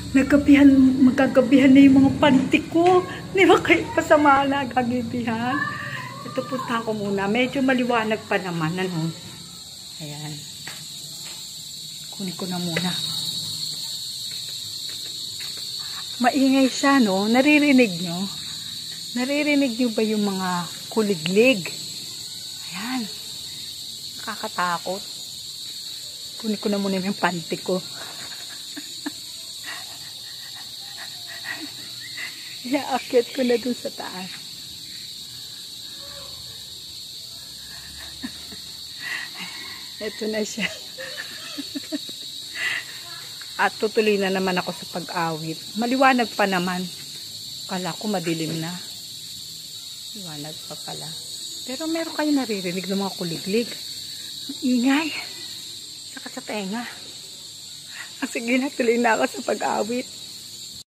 Magkagabihan na yung mga panty ko. Di ba kayo pasama na kagabihan? Ito, punta ko muna. Medyo maliwanag pa naman. Ano? Ayan. Kunin ko na muna. Maingay siya, no? Naririnig nyo? Naririnig nyo ba yung mga kuliglig? Ayan. Nakakatakot. Kunin ko na muna yung panty ko. Iaakit ko na dun sa taas. Ito na siya. At tutuloy na naman ako sa pag-awit. Maliwanag pa naman. Kala ko madilim na. Liwanag pa pala. Pero meron kayo naririnig ng mga kuliglig. Ingay. Saka sa tenga. Sige na, tuloy na ako sa pag-awit.